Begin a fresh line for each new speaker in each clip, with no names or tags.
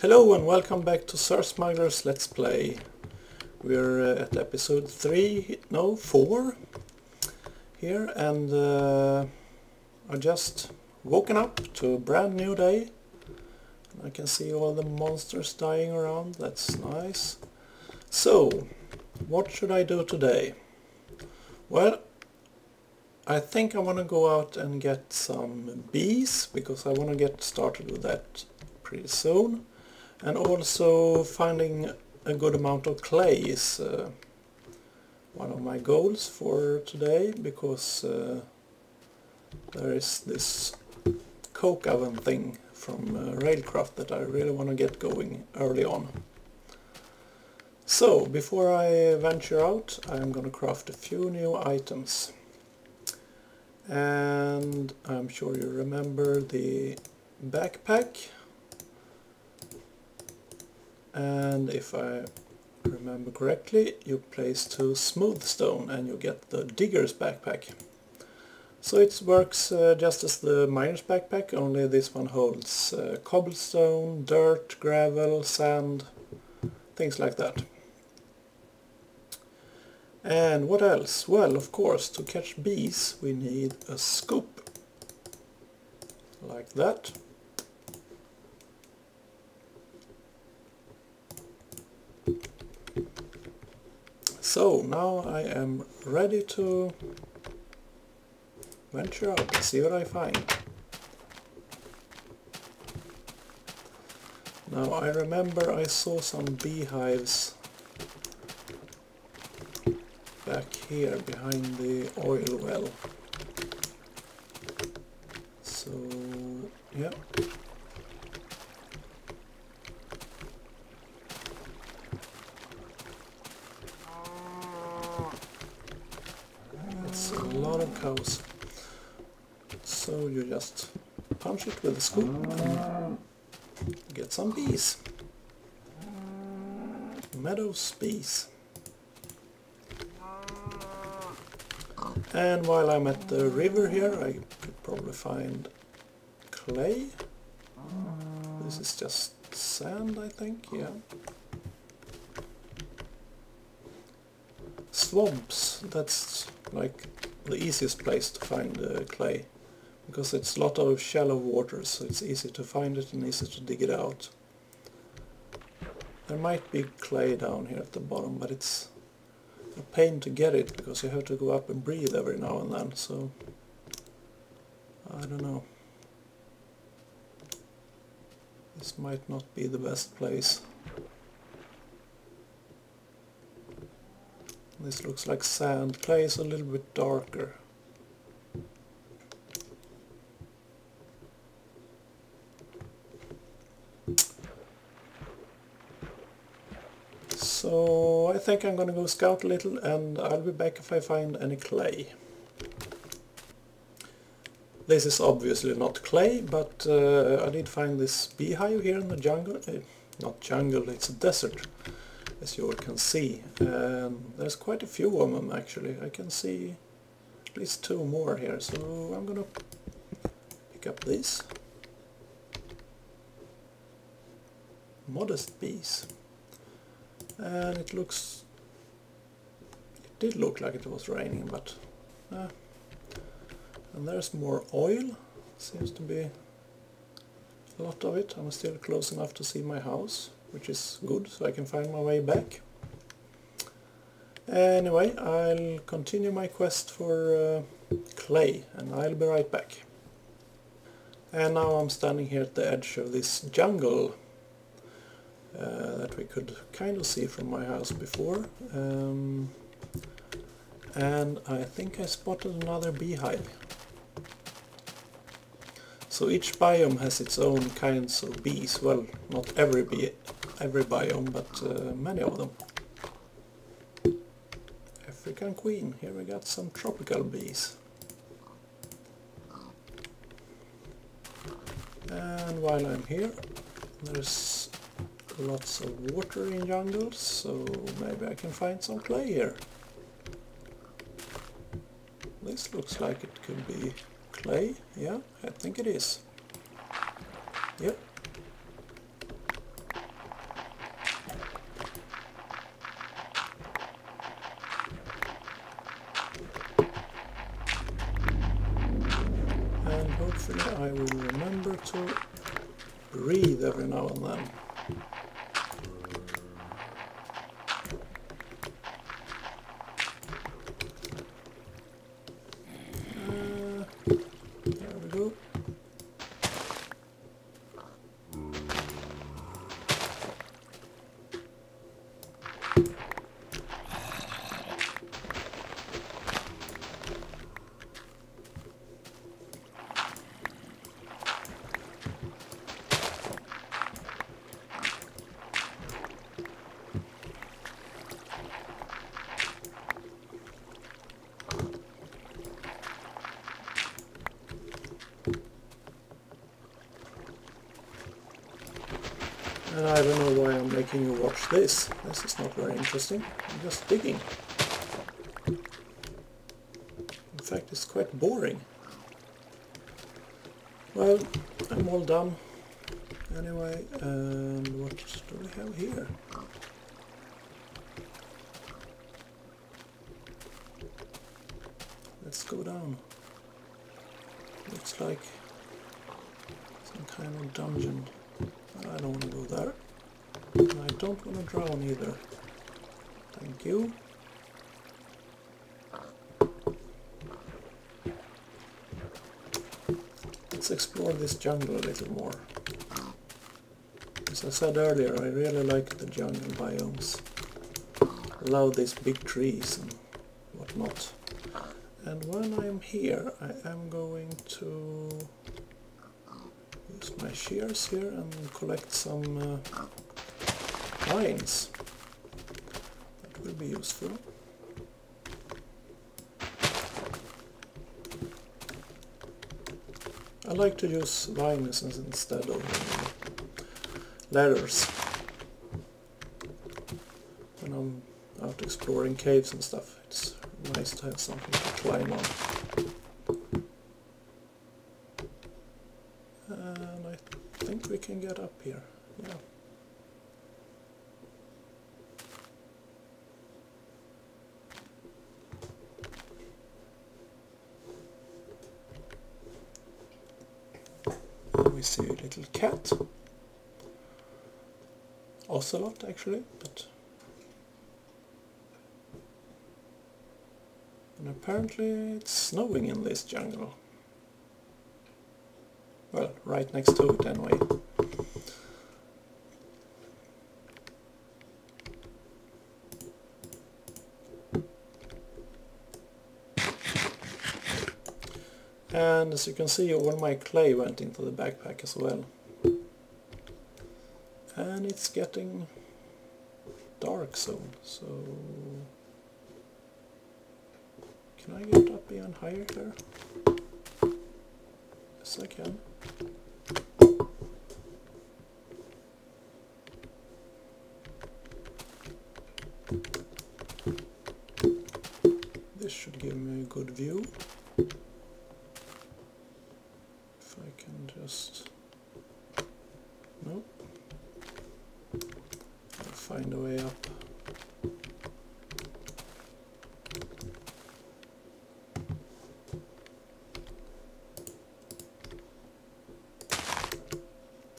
Hello and welcome back to SirSmuggler's Let's Play. We're at episode 4 here, and I just woken up to a brand new day. I can see all the monsters dying around, that's nice. So, what should I do today? Well, I think I want to go out and get some bees, because I want to get started with that pretty soon. And also finding a good amount of clay is one of my goals for today, because there is this coke oven thing from Railcraft that I really want to get going early on. So before I venture out, I'm going to craft a few new items. And I'm sure you remember the backpack. And if I remember correctly, you place 2 smooth stone and you get the digger's backpack. So it works just as the miner's backpack, only this one holds cobblestone, dirt, gravel, sand, things like that. And what else? Well, of course, to catch bees we need a scoop, like that. So now I am ready to venture out and see what I find. Now I remember I saw some beehives back here behind the oil well. So yeah. A lot of cows. So you just punch it with a scoop and get some bees. Meadows bees. And while I'm at the river here, I could probably find clay. This is just sand, I think, yeah. Swamps, that's like the easiest place to find clay, because it's a lot of shallow water, so it's easy to find it and easy to dig it out. There might be clay down here at the bottom, but it's a pain to get it because you have to go up and breathe every now and then, so I don't know. This might not be the best place. This looks like sand. Clay is a little bit darker. So I think I'm gonna go scout a little, and I'll be back if I find any clay. This is obviously not clay, but I did find this beehive here in the jungle. Not jungle, it's a desert, as you all can see. There's quite a few of them actually. I can see at least 2 more here, so I'm gonna pick up these. Modest bees. And it did look like it was raining, but and there's more oil. Seems to be a lot of it. I'm still close enough to see my house, which is good, so I can find my way back. Anyway, I'll continue my quest for clay, and I'll be right back. And now I'm standing here at the edge of this jungle that we could kind of see from my house before. And I think I spotted another beehive. So each biome has its own kinds of bees. Well, not every biome, but many of them. African queen. Here we got some tropical bees. And while I'm here, there's lots of water in jungles, so maybe I can find some clay here. This looks like it could be clay. Yeah, I think it is. Yep. hopefully I will remember to breathe every now and then. There we go. And I don't know why I'm making you watch this. This is not very interesting. I'm just digging. In fact, it's quite boring. Well, I'm all done. Anyway, and what do we have here? Let's go down. Looks like some kind of dungeon. I don't want to go there. And I don't want to drown either. Thank you. Let's explore this jungle a little more. As I said earlier, I really like the jungle biomes. I love these big trees and whatnot. And when I'm here, I am going to use my shears here and collect some vines. That will be useful. I like to use vines instead of ladders when I'm out exploring caves and stuff. It's nice to have something to climb on. And I think we can get up here. Yeah. We see a little cat. Ocelot actually, but and apparently it's snowing in this jungle. Well, right next to it anyway. And as you can see, all my clay went into the backpack as well. And it's getting dark soon, so can I get up even higher here? Yes, I can. This should give me a good view. If I can just... no. I'll find a way up.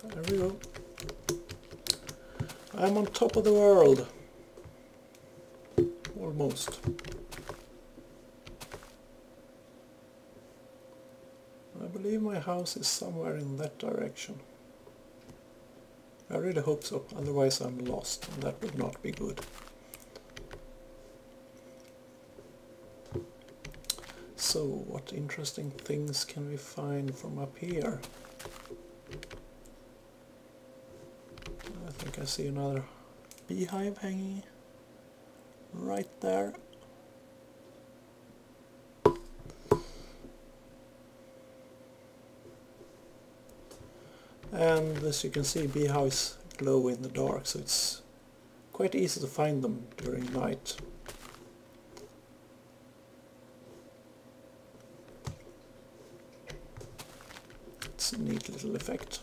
There we go. I'm on top of the world. Almost. I believe my house is somewhere in that direction. I really hope so, otherwise I'm lost, and that would not be good. So, what interesting things can we find from up here? I think I see another beehive hanging right there. And as you can see, beehives glow in the dark, so it's quite easy to find them during night. It's a neat little effect.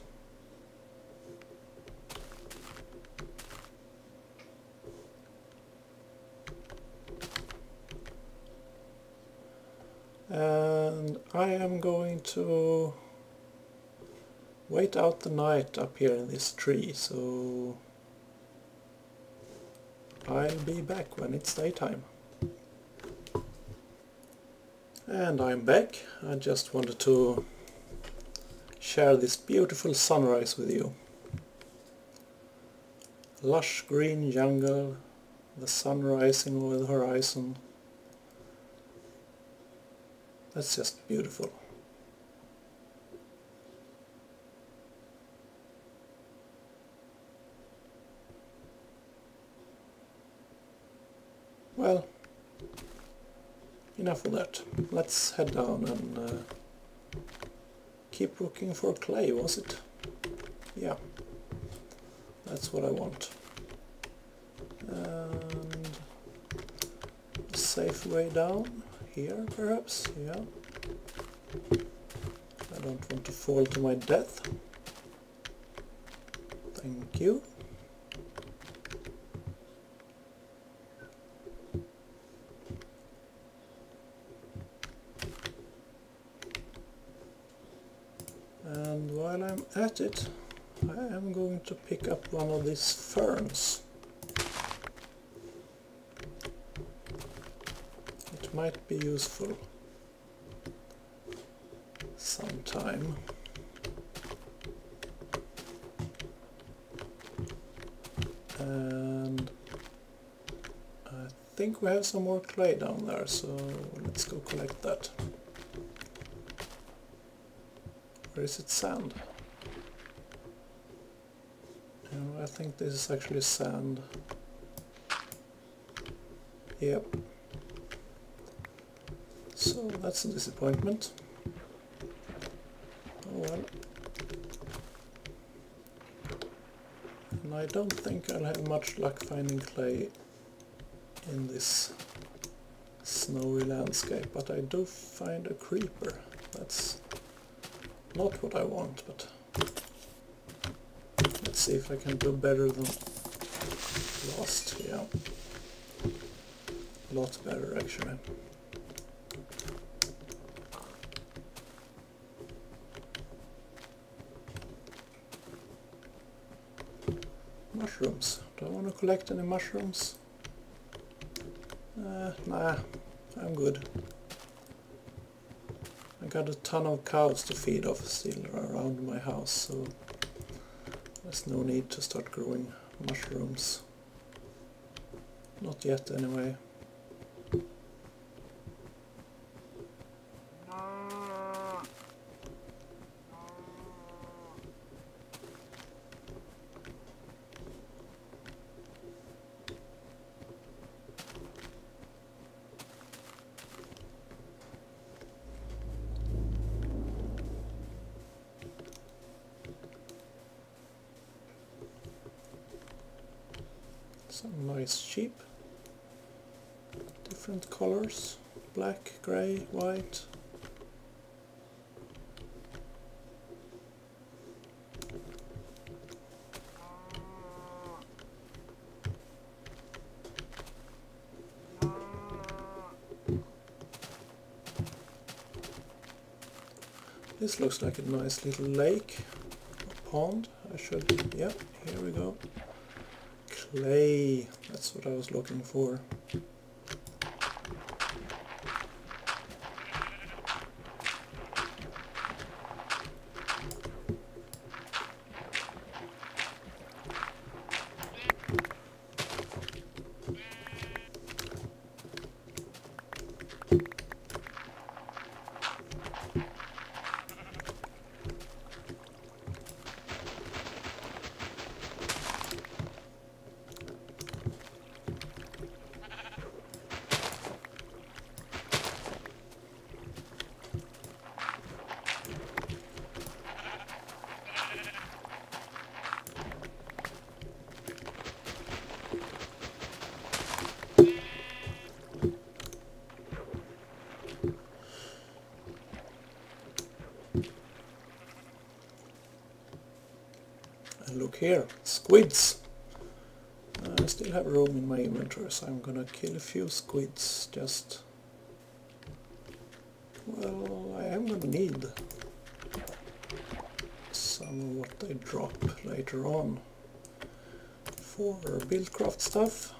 And I am going to wait out the night up here in this tree, so I'll be back when it's daytime. And I'm back. I just wanted to share this beautiful sunrise with you. Lush green jungle, the sun rising over the horizon. That's just beautiful. Well, enough of that. Let's head down and keep looking for clay, was it? Yeah, that's what I want. And a safe way down here, perhaps? Yeah. I don't want to fall to my death. Thank you. And while I'm at it, I am going to pick up one of these ferns. It might be useful sometime. And I think we have some more clay down there, so let's go collect that. Or is it sand? No, I think this is actually sand. Yep. So that's a disappointment. Oh well. And I don't think I'll have much luck finding clay in this snowy landscape, but I do find a creeper. That's not what I want, but let's see if I can do better than last. Yeah, a lot better actually. Mushrooms. Do I want to collect any mushrooms? Nah, I'm good. I got a ton of cows to feed off still around my house, so there's no need to start growing mushrooms. Not yet anyway. Some nice sheep, different colors, black, grey, white. This looks like a nice little lake, or pond. Yeah, here we go. Clay, that's what I was looking for. And look here, squids! I still have room in my inventory, so I'm gonna kill a few squids. Just... well, I am gonna need some some of what they drop later on for Buildcraft stuff,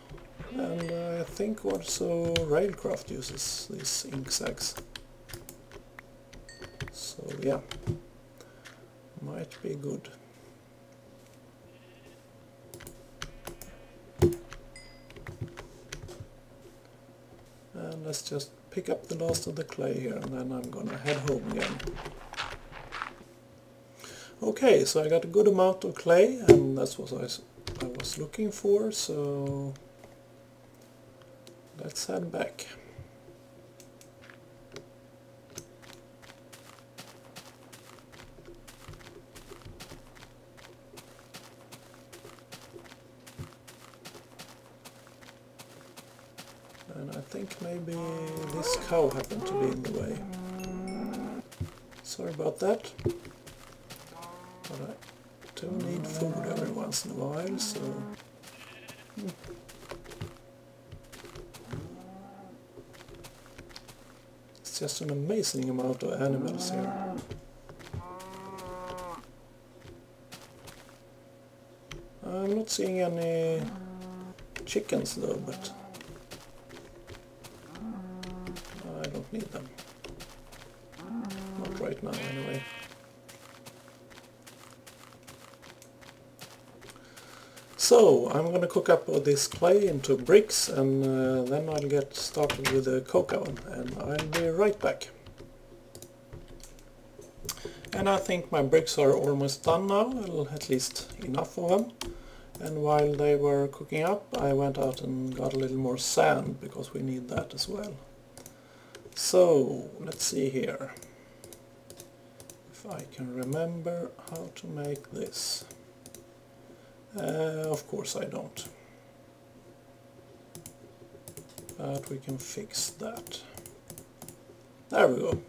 and I think also Railcraft uses these ink sacs. So yeah, might be good. And let's just pick up the last of the clay here, and then I'm gonna head home again. Okay, so I got a good amount of clay, and that's what I was looking for, so let's head back. And I think maybe this cow happened to be in the way. Sorry about that. But I do need food every once in a while, so... It's just an amazing amount of animals here. I'm not seeing any chickens though, but I don't need them. Not right now anyway. So I'm going to cook up all this clay into bricks, and then I'll get started with the coke oven, and I'll be right back. And I think my bricks are almost done now, well, at least enough of them. And while they were cooking up, I went out and got a little more sand, because we need that as well. So let's see here if I can remember how to make this. Of course I don't, but we can fix that. There we go.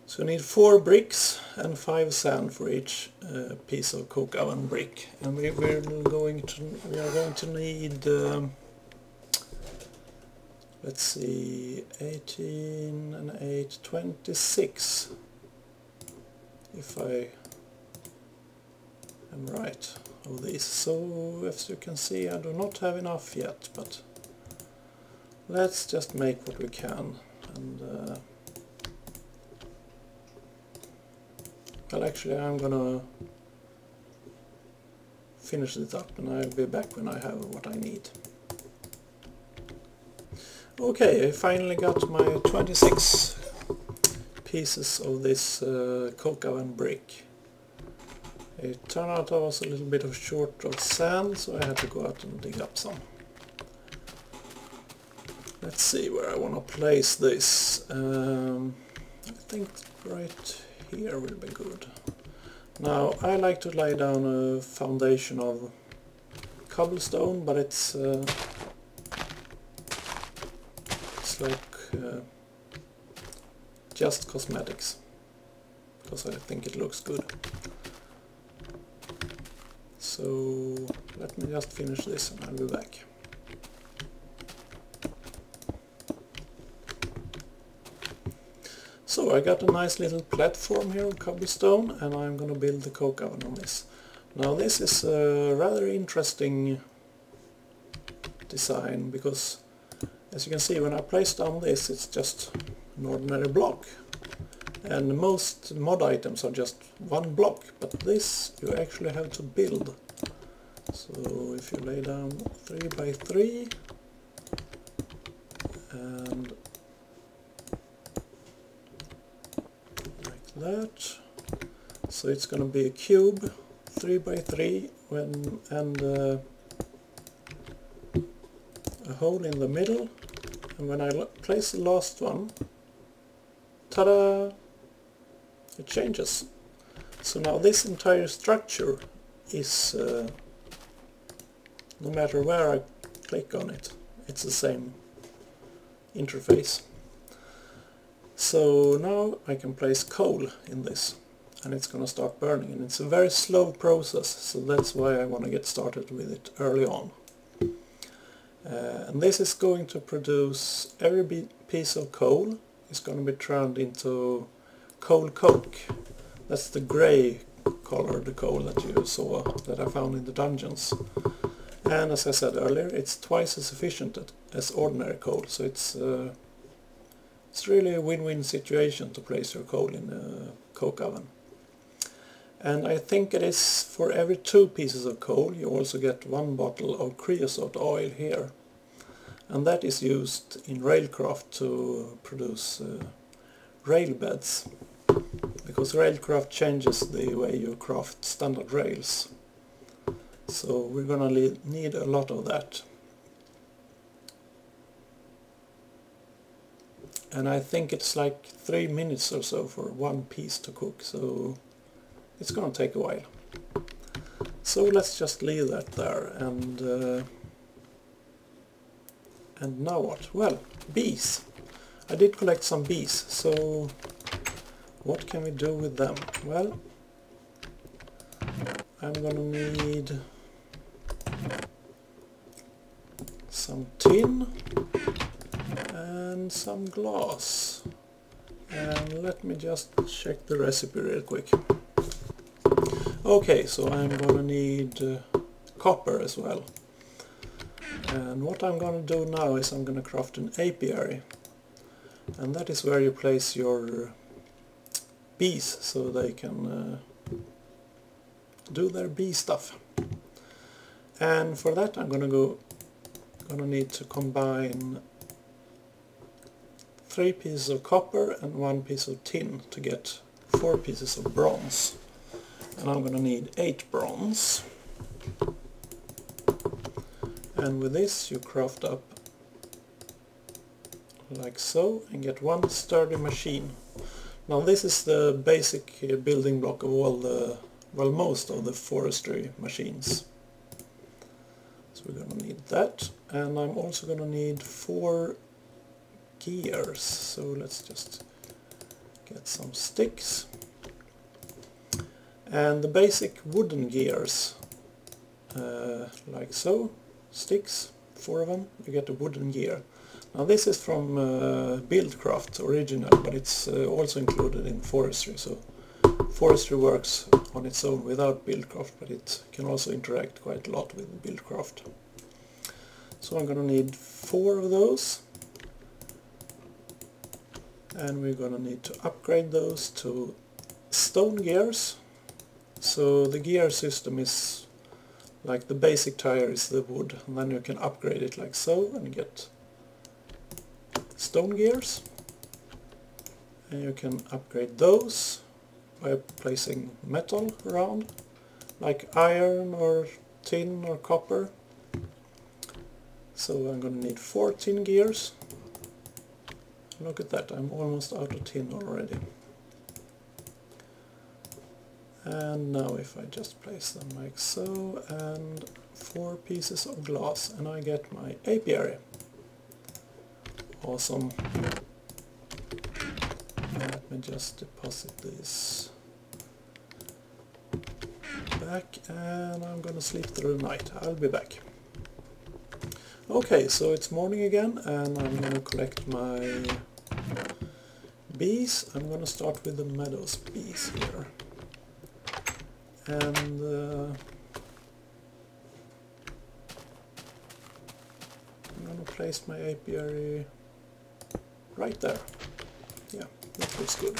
So we need 4 bricks and 5 sand for each piece of coke oven brick, and we are going to need let's see, 18 and 8, 26 if I am right of these. So as you can see, I do not have enough yet, but let's just make what we can. And well, actually I'm gonna finish it up, and I'll be back when I have what I need. Okay, I finally got my 26 pieces of this coke oven brick. It turned out I was a little bit short of sand, so I had to go out and dig up some. Let's see where I want to place this. I think right here will be good. Now I like to lay down a foundation of cobblestone, but it's like just cosmetics, because I think it looks good. So let me just finish this and I'll be back. So I got a nice little platform here of cobblestone, and I'm gonna build the coke oven on this. Now this is a rather interesting design, because as you can see, when I place down this, it's just an ordinary block. And most mod items are just one block, but this you actually have to build. So if you lay down 3 by 3 and like that, so it's going to be a cube 3 by 3 and a hole in the middle, and when I place the last one, ta-da, it changes. So now this entire structure is, no matter where I click on it, it's the same interface. So now I can place coal in this, and it's gonna start burning, and it's a very slow process, so that's why I want to get started with it early on. And this is going to produce, every piece of coal is going to be turned into coal coke. That's the grey colored coal that you saw that I found in the dungeons. And as I said earlier, it's twice as efficient as ordinary coal, so it's really a win-win situation to place your coal in a coke oven. And I think it is for every 2 pieces of coal you also get 1 bottle of creosote oil here. And that is used in railcraft to produce rail beds, because railcraft changes the way you craft standard rails. So we're gonna need a lot of that. And I think it's like 3 minutes or so for 1 piece to cook, so it's gonna take a while. So let's just leave that there, and now what? Well, bees. I did collect some bees, so what can we do with them? Well, I'm gonna need some tin and some glass. And let me just check the recipe real quick. Okay, so I'm gonna need copper as well. And what I'm gonna do now is I'm gonna craft an apiary. And that is where you place your bees so they can do their bee stuff. And for that I'm gonna need to combine 3 pieces of copper and 1 piece of tin to get 4 pieces of bronze. And I'm gonna need 8 bronze. And with this you craft up like so and get 1 sturdy machine. Now this is the basic building block of all the, well, most of the forestry machines. So we're gonna need that, and I'm also gonna need 4 gears. So let's just get some sticks. And the basic wooden gears, like so, sticks, 4 of them, you get a wooden gear. Now this is from Buildcraft original, but it's also included in forestry, so forestry works on its own without Buildcraft, but it can also interact quite a lot with Buildcraft. So I'm gonna need 4 of those, and we're gonna need to upgrade those to stone gears. So the gear system is like the basic tire is the wood, and then you can upgrade it like so and get stone gears. And you can upgrade those by placing metal around, like iron or tin or copper. So I'm going to need 4 tin gears. Look at that, I'm almost out of tin already. And now if I just place them like so, and 4 pieces of glass, and I get my apiary. Awesome. Let me just deposit this back, and I'm gonna sleep through the night. I'll be back. Okay, so it's morning again, and I'm gonna collect my bees. I'm gonna start with the meadows bees here. And I'm gonna place my apiary right there. Yeah, that looks good.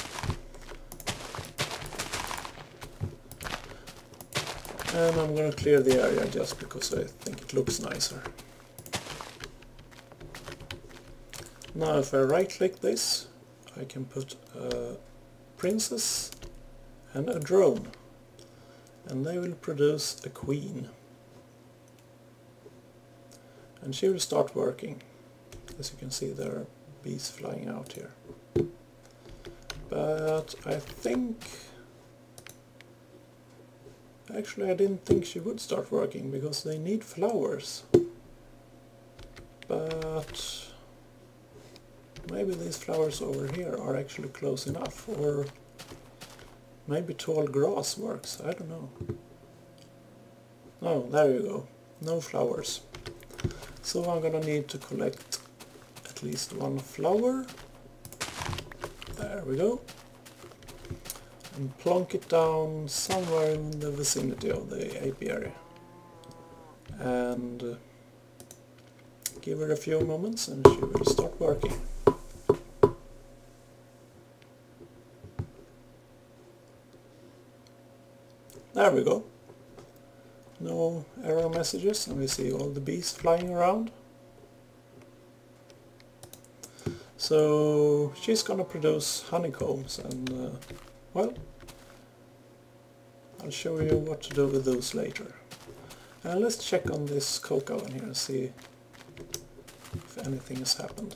And I'm gonna clear the area just because I think it looks nicer. Now if I right click this, I can put a princess and a drone, and they will produce a queen. And she will start working. As you can see, there are bees flying out here. But I think... Actually, I didn't think she would start working because they need flowers. But maybe these flowers over here are actually close enough, or maybe tall grass works, I don't know. Oh, there you go. No flowers. So I'm gonna need to collect at least 1 flower. There we go. and plonk it down somewhere in the vicinity of the apiary. And give it a few moments and she will start working. There we go. No error messages, and we see all the bees flying around. So she's gonna produce honeycombs, and well, I'll show you what to do with those later. Let's check on this coke oven here and see if anything has happened.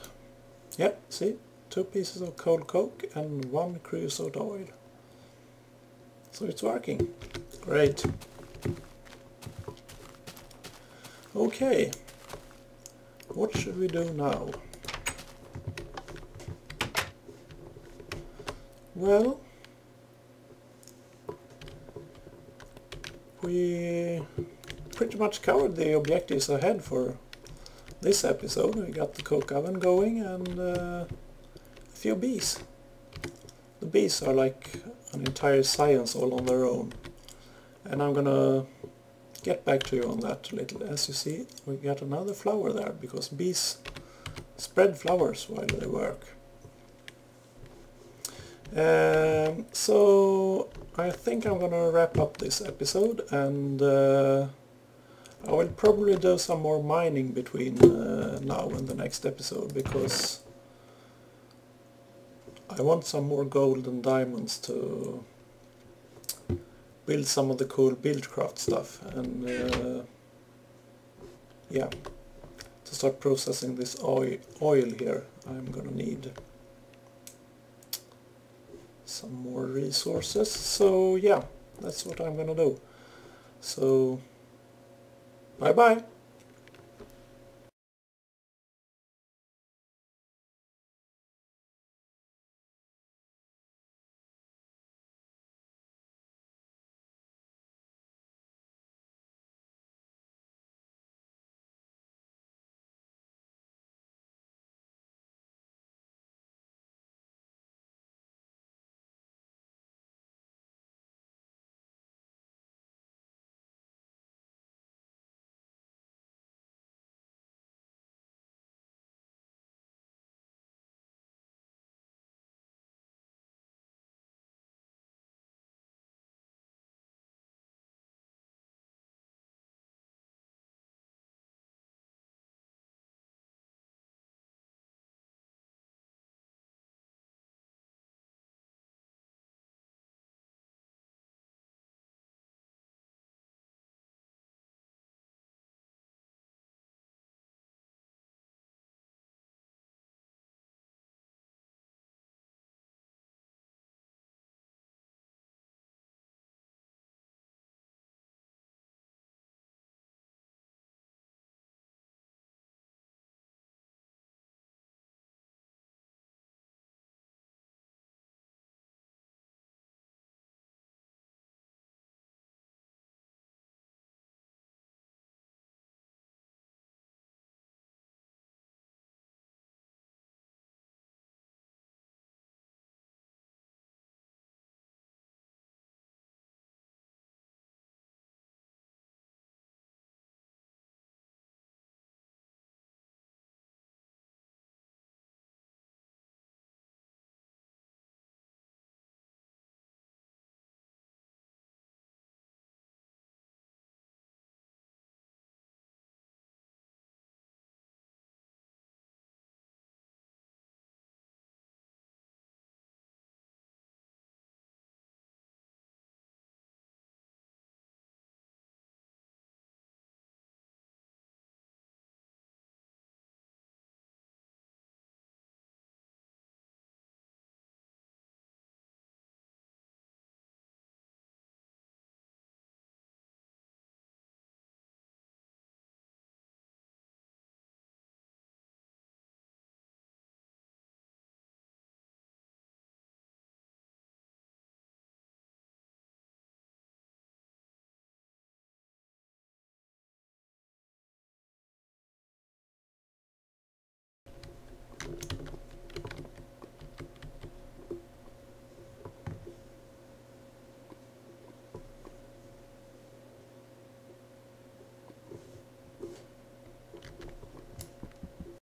Yeah, see? 2 pieces of cold coke and 1 creosote oil. So it's working. Great. Okay. What should we do now? Well, we pretty much covered the objectives ahead for this episode. We got the coke oven going and a few bees. The bees are like an entire science all on their own, and I'm gonna get back to you on that a little. As you see, we got another flower there because bees spread flowers while they work. So I think I'm gonna wrap up this episode, and I will probably do some more mining between now and the next episode, because I want some more gold and diamonds to build some of the cool BuildCraft stuff, and yeah, to start processing this oil here I'm gonna need some more resources. So yeah, that's what I'm gonna do. So bye bye.